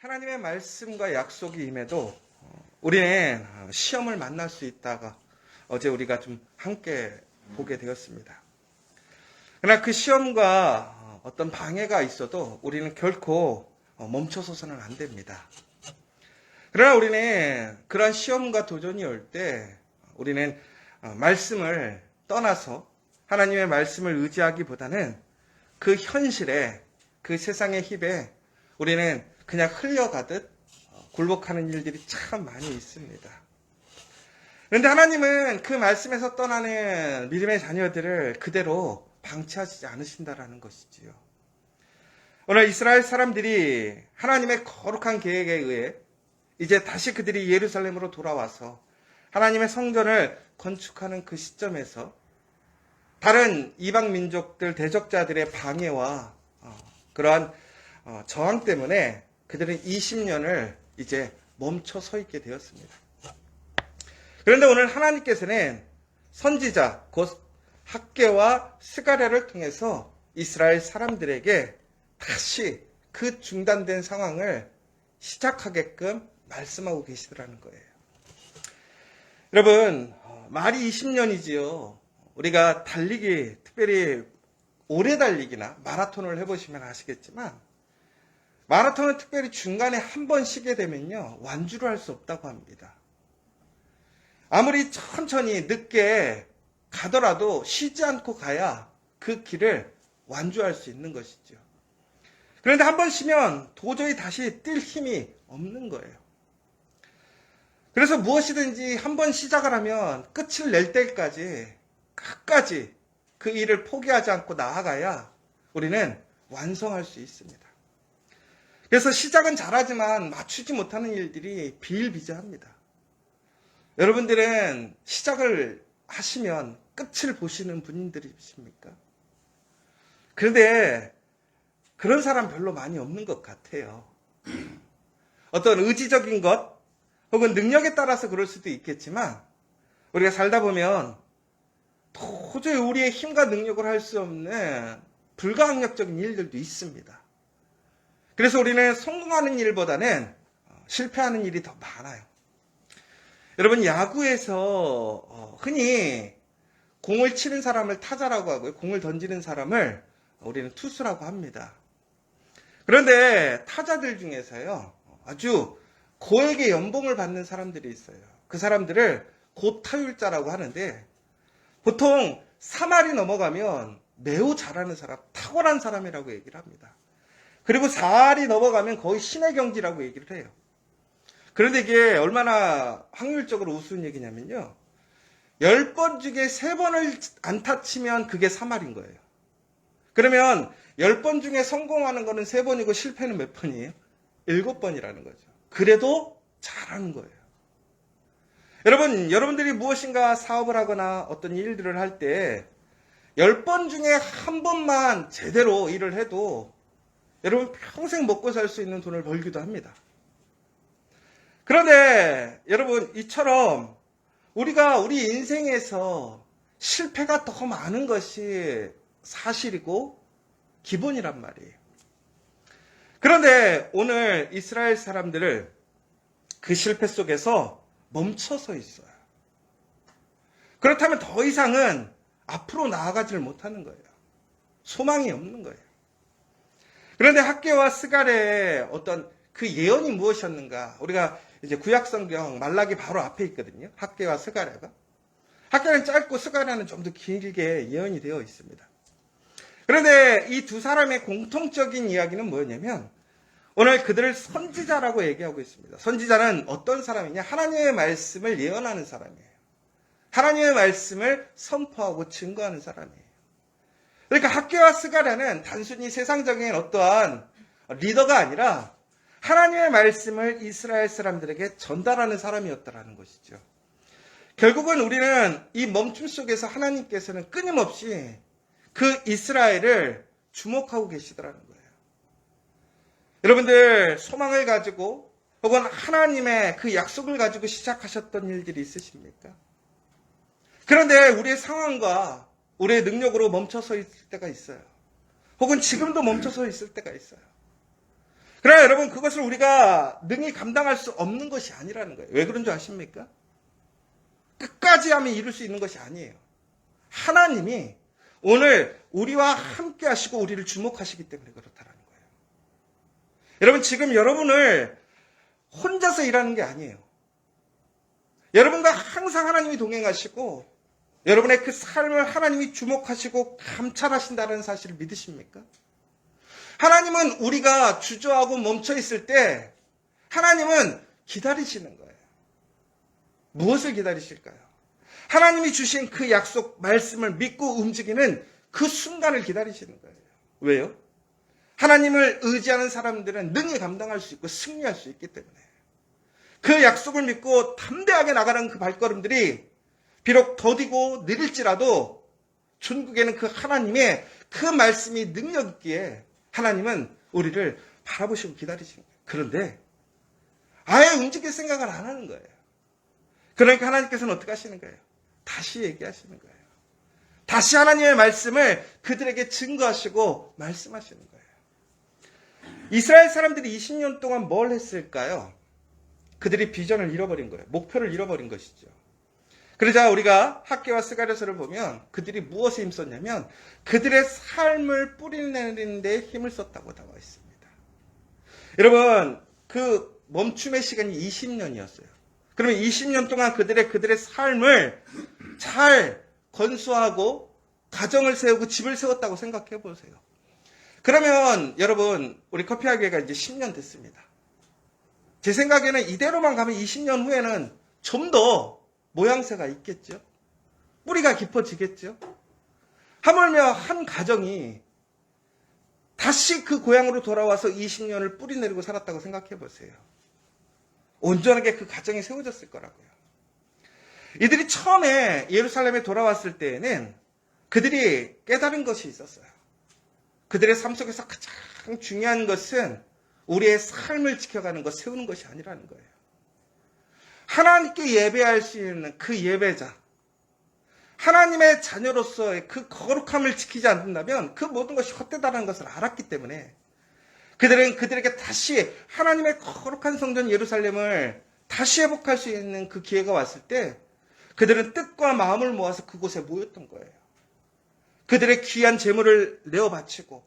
하나님의 말씀과 약속이 임해도 우리는 시험을 만날 수 있다가 어제 우리가 좀 함께 보게 되었습니다. 그러나 그 시험과 어떤 방해가 있어도 우리는 결코 멈춰서서는 안 됩니다. 그러나 우리는 그러한 시험과 도전이 올 때 우리는 말씀을 떠나서 하나님의 말씀을 의지하기보다는 그 현실에, 그 세상의 힘에 우리는 그냥 흘려가듯 굴복하는 일들이 참 많이 있습니다. 그런데 하나님은 그 말씀에서 떠나는 믿음의 자녀들을 그대로 방치하지 않으신다라는 것이지요. 오늘 이스라엘 사람들이 하나님의 거룩한 계획에 의해 이제 다시 그들이 예루살렘으로 돌아와서 하나님의 성전을 건축하는 그 시점에서 다른 이방 민족들 대적자들의 방해와 그러한 저항 때문에 그들은 20년을 이제 멈춰 서 있게 되었습니다. 그런데 오늘 하나님께서는 선지자 곧 학개와 스가랴를 통해서 이스라엘 사람들에게 다시 그 중단된 상황을 시작하게끔 말씀하고 계시더라는 거예요. 여러분, 말이 20년이지요. 우리가 달리기, 특별히 오래 달리기나 마라톤을 해보시면 아시겠지만 마라톤은 특별히 중간에 한 번 쉬게 되면요, 완주를 할 수 없다고 합니다. 아무리 천천히 늦게 가더라도 쉬지 않고 가야 그 길을 완주할 수 있는 것이죠. 그런데 한 번 쉬면 도저히 다시 뛸 힘이 없는 거예요. 그래서 무엇이든지 한 번 시작을 하면 끝을 낼 때까지 끝까지 그 일을 포기하지 않고 나아가야 우리는 완성할 수 있습니다. 그래서 시작은 잘하지만 맞추지 못하는 일들이 비일비재합니다. 여러분들은 시작을 하시면 끝을 보시는 분들이십니까? 그런데 그런 사람 별로 많이 없는 것 같아요. 어떤 의지적인 것 혹은 능력에 따라서 그럴 수도 있겠지만 우리가 살다 보면 도저히 우리의 힘과 능력을 할 수 없는 불가항력적인 일들도 있습니다. 그래서 우리는 성공하는 일보다는 실패하는 일이 더 많아요. 여러분, 야구에서 흔히 공을 치는 사람을 타자라고 하고요, 공을 던지는 사람을 우리는 투수라고 합니다. 그런데 타자들 중에서요, 아주 고액의 연봉을 받는 사람들이 있어요. 그 사람들을 고타율자라고 하는데 보통 3할이 넘어가면 매우 잘하는 사람, 탁월한 사람이라고 얘기를 합니다. 그리고 4할이 넘어가면 거의 신의 경지라고 얘기를 해요. 그런데 이게 얼마나 확률적으로 우스운 얘기냐면요, 10번 중에 3번을 안타 치면 그게 3할인 거예요. 그러면 10번 중에 성공하는 거는 3번이고 실패는 몇 번이에요? 7번이라는 거죠. 그래도 잘하는 거예요. 여러분들이 무엇인가 사업을 하거나 어떤 일들을 할 때 10번 중에 한 번만 제대로 일을 해도 여러분 평생 먹고 살 수 있는 돈을 벌기도 합니다. 그런데 여러분, 이처럼 우리가 우리 인생에서 실패가 더 많은 것이 사실이고 기본이란 말이에요. 그런데 오늘 이스라엘 사람들을 그 실패 속에서 멈춰서 있어요. 그렇다면 더 이상은 앞으로 나아가지를 못하는 거예요. 소망이 없는 거예요. 그런데 학개와 스가랴의 어떤 그 예언이 무엇이었는가? 우리가 이제 구약성경 말라기 바로 앞에 있거든요. 학개와 스가랴가. 학개는 짧고 스가랴는 좀 더 길게 예언이 되어 있습니다. 그런데 이 두 사람의 공통적인 이야기는 뭐였냐면 오늘 그들을 선지자라고 얘기하고 있습니다. 선지자는 어떤 사람이냐? 하나님의 말씀을 예언하는 사람이에요. 하나님의 말씀을 선포하고 증거하는 사람이에요. 그러니까 학개와 스가랴는 단순히 세상적인 어떠한 리더가 아니라 하나님의 말씀을 이스라엘 사람들에게 전달하는 사람이었다라는 것이죠. 결국은 우리는 이 멈춤 속에서 하나님께서는 끊임없이 그 이스라엘을 주목하고 계시더라는 거예요. 여러분들, 소망을 가지고 혹은 하나님의 그 약속을 가지고 시작하셨던 일들이 있으십니까? 그런데 우리의 상황과 우리의 능력으로 멈춰서 있을 때가 있어요. 혹은 지금도 멈춰서 있을 때가 있어요. 그러나 여러분, 그것을 우리가 능히 감당할 수 없는 것이 아니라는 거예요. 왜 그런 줄 아십니까? 끝까지 하면 이룰 수 있는 것이 아니에요. 하나님이 오늘 우리와 함께 하시고 우리를 주목하시기 때문에 그렇다는 거예요. 여러분, 지금 여러분을 혼자서 일하는 게 아니에요. 여러분과 항상 하나님이 동행하시고 여러분의 그 삶을 하나님이 주목하시고 감찰하신다는 사실을 믿으십니까? 하나님은 우리가 주저하고 멈춰 있을 때 하나님은 기다리시는 거예요. 무엇을 기다리실까요? 하나님이 주신 그 약속 말씀을 믿고 움직이는 그 순간을 기다리시는 거예요. 왜요? 하나님을 의지하는 사람들은 능히 감당할 수 있고 승리할 수 있기 때문에 그 약속을 믿고 담대하게 나가는 그 발걸음들이 비록 더디고 느릴지라도 천국에는 그 하나님의 그 말씀이 능력 있기에 하나님은 우리를 바라보시고 기다리시는 거예요. 그런데 아예 움직일 생각을 안 하는 거예요. 그러니까 하나님께서는 어떻게 하시는 거예요? 다시 얘기하시는 거예요. 다시 하나님의 말씀을 그들에게 증거하시고 말씀하시는 거예요. 이스라엘 사람들이 20년 동안 뭘 했을까요? 그들이 비전을 잃어버린 거예요. 목표를 잃어버린 것이죠. 그러자 우리가 학개와 스가랴서를 보면 그들이 무엇에 힘썼냐면 그들의 삶을 뿌리내리는 데 힘을 썼다고 나와 있습니다. 여러분, 그 멈춤의 시간이 20년이었어요. 그러면 20년 동안 그들의 삶을 잘 건수하고 가정을 세우고 집을 세웠다고 생각해 보세요. 그러면 여러분, 우리 커피학교가 이제 10년 됐습니다. 제 생각에는 이대로만 가면 20년 후에는 좀 더 모양새가 있겠죠. 뿌리가 깊어지겠죠. 하물며 한 가정이 다시 그 고향으로 돌아와서 20년을 뿌리 내리고 살았다고 생각해 보세요. 온전하게 그 가정이 세워졌을 거라고요. 이들이 처음에 예루살렘에 돌아왔을 때에는 그들이 깨달은 것이 있었어요. 그들의 삶 속에서 가장 중요한 것은 우리의 삶을 지켜가는 것, 세우는 것이 아니라는 거예요. 하나님께 예배할 수 있는 그 예배자, 하나님의 자녀로서의 그 거룩함을 지키지 않는다면 그 모든 것이 헛되다는 것을 알았기 때문에 그들은 그들에게 다시 하나님의 거룩한 성전 예루살렘을 다시 회복할 수 있는 그 기회가 왔을 때 그들은 뜻과 마음을 모아서 그곳에 모였던 거예요. 그들의 귀한 재물을 내어 바치고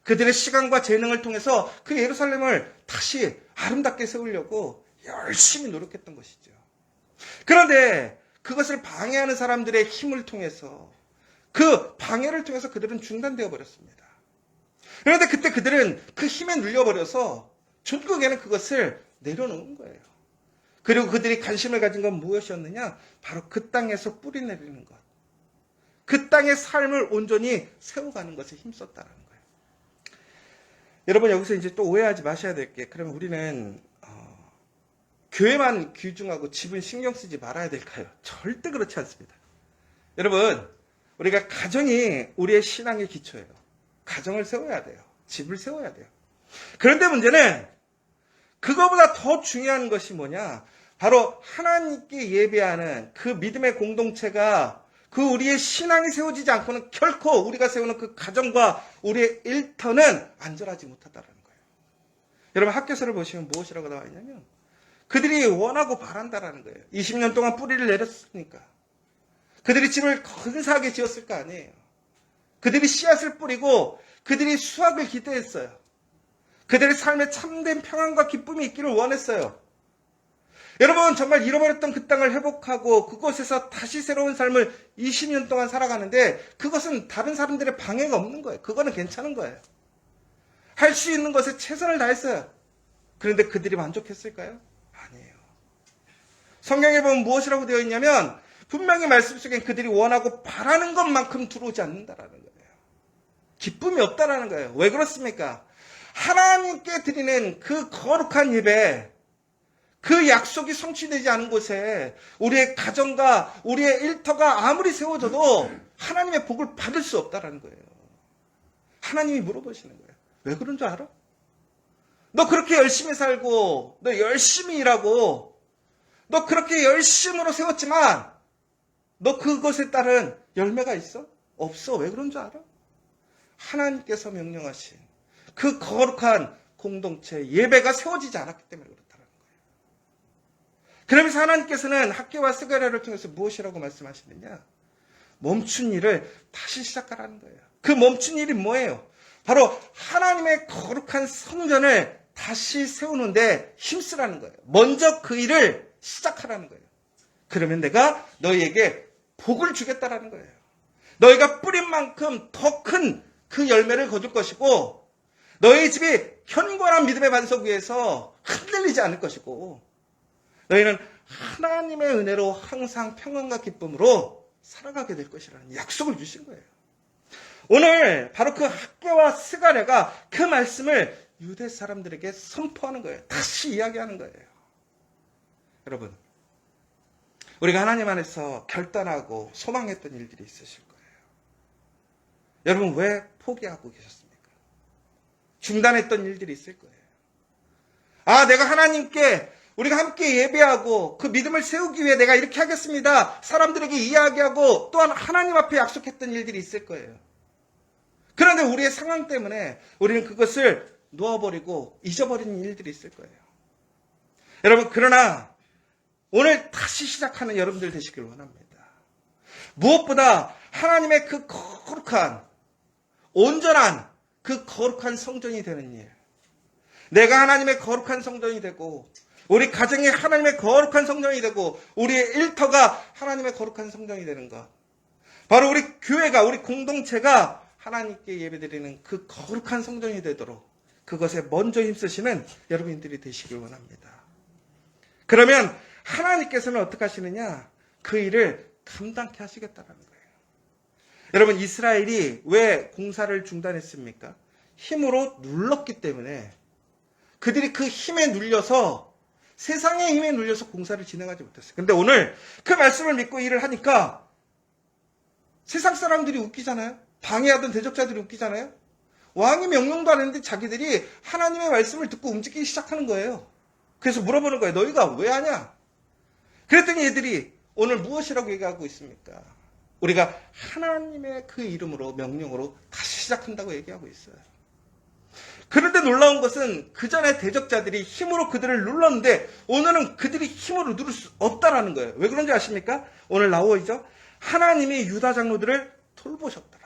그들의 시간과 재능을 통해서 그 예루살렘을 다시 아름답게 세우려고 열심히 노력했던 것이죠. 그런데 그것을 방해하는 사람들의 힘을 통해서 그 방해를 통해서 그들은 중단되어 버렸습니다. 그런데 그때 그들은 그 힘에 눌려버려서 결국에는 그것을 내려놓은 거예요. 그리고 그들이 관심을 가진 건 무엇이었느냐? 바로 그 땅에서 뿌리 내리는 것. 그 땅의 삶을 온전히 세워가는 것에 힘썼다는 거예요. 여러분, 여기서 이제 또 오해하지 마셔야 될 게, 그러면 우리는 교회만 귀중하고 집은 신경 쓰지 말아야 될까요? 절대 그렇지 않습니다. 여러분, 우리가 가정이 우리의 신앙의 기초예요. 가정을 세워야 돼요. 집을 세워야 돼요. 그런데 문제는 그거보다 더 중요한 것이 뭐냐? 바로 하나님께 예배하는 그 믿음의 공동체가 그 우리의 신앙이 세워지지 않고는 결코 우리가 세우는 그 가정과 우리의 일터는 안전하지 못하다는 거예요. 여러분, 학교서를 보시면 무엇이라고 나와 있냐면 그들이 원하고 바란다라는 거예요. 20년 동안 뿌리를 내렸으니까. 그들이 집을 근사하게 지었을 거 아니에요. 그들이 씨앗을 뿌리고 그들이 수확을 기대했어요. 그들의 삶에 참된 평안과 기쁨이 있기를 원했어요. 여러분, 정말 잃어버렸던 그 땅을 회복하고 그곳에서 다시 새로운 삶을 20년 동안 살아가는데 그것은 다른 사람들의 방해가 없는 거예요. 그거는 괜찮은 거예요. 할 수 있는 것에 최선을 다했어요. 그런데 그들이 만족했을까요? 아니에요. 성경에 보면 무엇이라고 되어 있냐면 분명히 말씀 속에 그들이 원하고 바라는 것만큼 들어오지 않는다라는 거예요. 기쁨이 없다라는 거예요. 왜 그렇습니까? 하나님께 드리는 그 거룩한 예배, 그 약속이 성취되지 않은 곳에 우리의 가정과 우리의 일터가 아무리 세워져도 하나님의 복을 받을 수 없다라는 거예요. 하나님이 물어보시는 거예요. 왜 그런 줄 알아? 너 그렇게 열심히 살고 너 열심히 일하고 너 그렇게 열심으로 세웠지만 너 그것에 따른 열매가 있어? 없어. 왜 그런 줄 알아? 하나님께서 명령하신 그 거룩한 공동체, 예배가 세워지지 않았기 때문에 그렇다는 거예요. 그러면서 하나님께서는 학개와 스가랴를 통해서 무엇이라고 말씀하시느냐? 멈춘 일을 다시 시작하라는 거예요. 그 멈춘 일이 뭐예요? 바로 하나님의 거룩한 성전을 다시 세우는데 힘쓰라는 거예요. 먼저 그 일을 시작하라는 거예요. 그러면 내가 너희에게 복을 주겠다라는 거예요. 너희가 뿌린 만큼 더 큰 그 열매를 거둘 것이고 너희 집이 견고한 믿음의 반석 위에서 흔들리지 않을 것이고 너희는 하나님의 은혜로 항상 평안과 기쁨으로 살아가게 될 것이라는 약속을 주신 거예요. 오늘 바로 그 학개와 스가랴가 그 말씀을 유대 사람들에게 선포하는 거예요. 다시 이야기하는 거예요. 여러분, 우리가 하나님 안에서 결단하고 소망했던 일들이 있으실 거예요. 여러분, 왜 포기하고 계셨습니까? 중단했던 일들이 있을 거예요. 아, 내가 하나님께 우리가 함께 예배하고 그 믿음을 세우기 위해 내가 이렇게 하겠습니다. 사람들에게 이야기하고 또한 하나님 앞에 약속했던 일들이 있을 거예요. 그런데 우리의 상황 때문에 우리는 그것을 놓아버리고 잊어버리는 일들이 있을 거예요. 여러분, 그러나 오늘 다시 시작하는 여러분들 되시길 원합니다. 무엇보다 하나님의 그 거룩한, 온전한 그 거룩한 성전이 되는 일. 내가 하나님의 거룩한 성전이 되고 우리 가정이 하나님의 거룩한 성전이 되고 우리의 일터가 하나님의 거룩한 성전이 되는 것. 바로 우리 교회가, 우리 공동체가 하나님께 예배드리는 그 거룩한 성전이 되도록 그것에 먼저 힘쓰시는 여러분들이 되시길 원합니다. 그러면 하나님께서는 어떻게 하시느냐? 그 일을 감당케 하시겠다라는 거예요. 여러분, 이스라엘이 왜 공사를 중단했습니까? 힘으로 눌렀기 때문에 그들이 그 힘에 눌려서 세상의 힘에 눌려서 공사를 진행하지 못했어요. 그런데 오늘 그 말씀을 믿고 일을 하니까 세상 사람들이 웃기잖아요. 방해하던 대적자들이 웃기잖아요. 왕이 명령도 안 했는데 자기들이 하나님의 말씀을 듣고 움직이기 시작하는 거예요. 그래서 물어보는 거예요. 너희가 왜 하냐? 그랬더니 얘들이 오늘 무엇이라고 얘기하고 있습니까? 우리가 하나님의 그 이름으로 명령으로 다시 시작한다고 얘기하고 있어요. 그런데 놀라운 것은 그 전에 대적자들이 힘으로 그들을 눌렀는데 오늘은 그들이 힘으로 누를 수 없다라는 거예요. 왜 그런지 아십니까? 오늘 나오죠. 하나님이 유다 장로들을 돌보셨더라.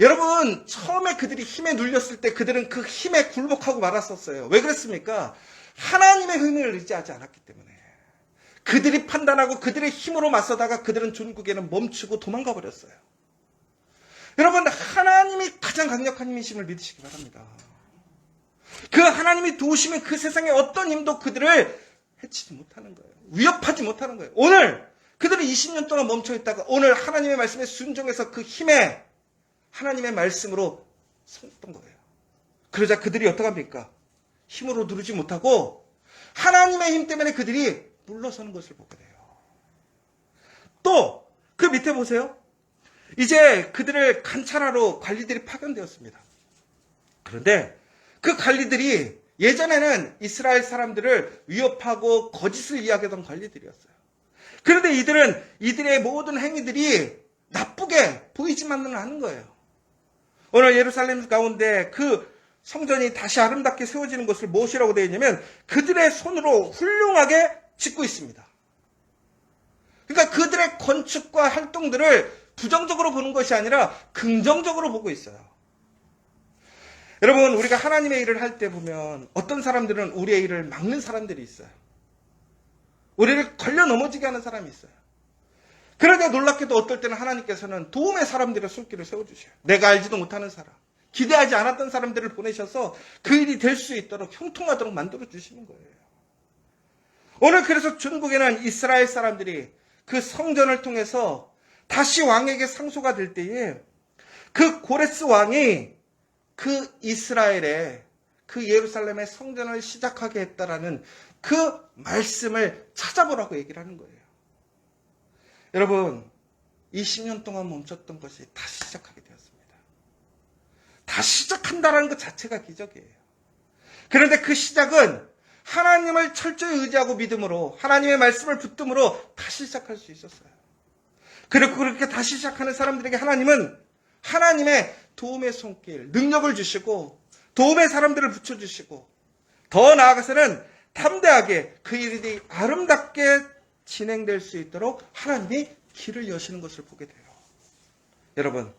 여러분, 처음에 그들이 힘에 눌렸을 때 그들은 그 힘에 굴복하고 말았었어요. 왜 그랬습니까? 하나님의 힘을 의지하지 않았기 때문에. 그들이 판단하고 그들의 힘으로 맞서다가 그들은 전국에는 멈추고 도망가 버렸어요. 여러분, 하나님이 가장 강력한 힘이심을 믿으시기 바랍니다. 그 하나님이 도우시면 그 세상의 어떤 힘도 그들을 해치지 못하는 거예요. 위협하지 못하는 거예요. 오늘 그들이 20년 동안 멈춰있다가 오늘 하나님의 말씀에 순종해서 그 힘에 하나님의 말씀으로 섰던 거예요. 그러자 그들이 어떻게 합니까? 힘으로 누르지 못하고 하나님의 힘 때문에 그들이 물러서는 것을 보게 돼요. 또 그 밑에 보세요. 이제 그들을 관찰하러 관리들이 파견되었습니다. 그런데 그 관리들이 예전에는 이스라엘 사람들을 위협하고 거짓을 이야기하던 관리들이었어요. 그런데 이들은 이들의 모든 행위들이 나쁘게 보이지만은 않은 거예요. 오늘 예루살렘 가운데 그 성전이 다시 아름답게 세워지는 것을 무엇이라고 되어 있냐면 그들의 손으로 훌륭하게 짓고 있습니다. 그러니까 그들의 건축과 활동들을 부정적으로 보는 것이 아니라 긍정적으로 보고 있어요. 여러분, 우리가 하나님의 일을 할 때 보면 어떤 사람들은 우리의 일을 막는 사람들이 있어요. 우리를 걸려 넘어지게 하는 사람이 있어요. 그런데 놀랍게도 어떨 때는 하나님께서는 도움의 사람들의 손길을 세워주셔요. 내가 알지도 못하는 사람, 기대하지 않았던 사람들을 보내셔서 그 일이 될 수 있도록 형통하도록 만들어주시는 거예요. 오늘 그래서 중국에는 이스라엘 사람들이 그 성전을 통해서 다시 왕에게 상소가 될 때에 그 고레스 왕이 그 이스라엘의 그 예루살렘의 성전을 시작하게 했다라는 그 말씀을 찾아보라고 얘기를 하는 거예요. 여러분, 20년 동안 멈췄던 것이 다시 시작하게 되었습니다. 다시 시작한다는 것 자체가 기적이에요. 그런데 그 시작은 하나님을 철저히 의지하고 믿음으로 하나님의 말씀을 붙듦으로 다시 시작할 수 있었어요. 그리고 그렇게 다시 시작하는 사람들에게 하나님은 하나님의 도움의 손길, 능력을 주시고 도움의 사람들을 붙여주시고 더 나아가서는 담대하게 그 일이 아름답게 진행될 수 있도록 하나님이 길을 여시는 것을 보게 돼요. 여러분,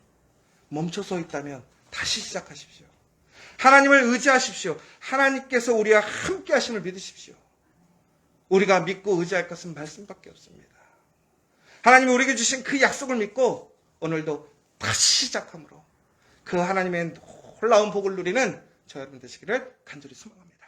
멈춰서 있다면 다시 시작하십시오. 하나님을 의지하십시오. 하나님께서 우리와 함께 하심을 믿으십시오. 우리가 믿고 의지할 것은 말씀밖에 없습니다. 하나님이 우리에게 주신 그 약속을 믿고 오늘도 다시 시작함으로 그 하나님의 놀라운 복을 누리는 저 여러분 되시기를 간절히 소망합니다.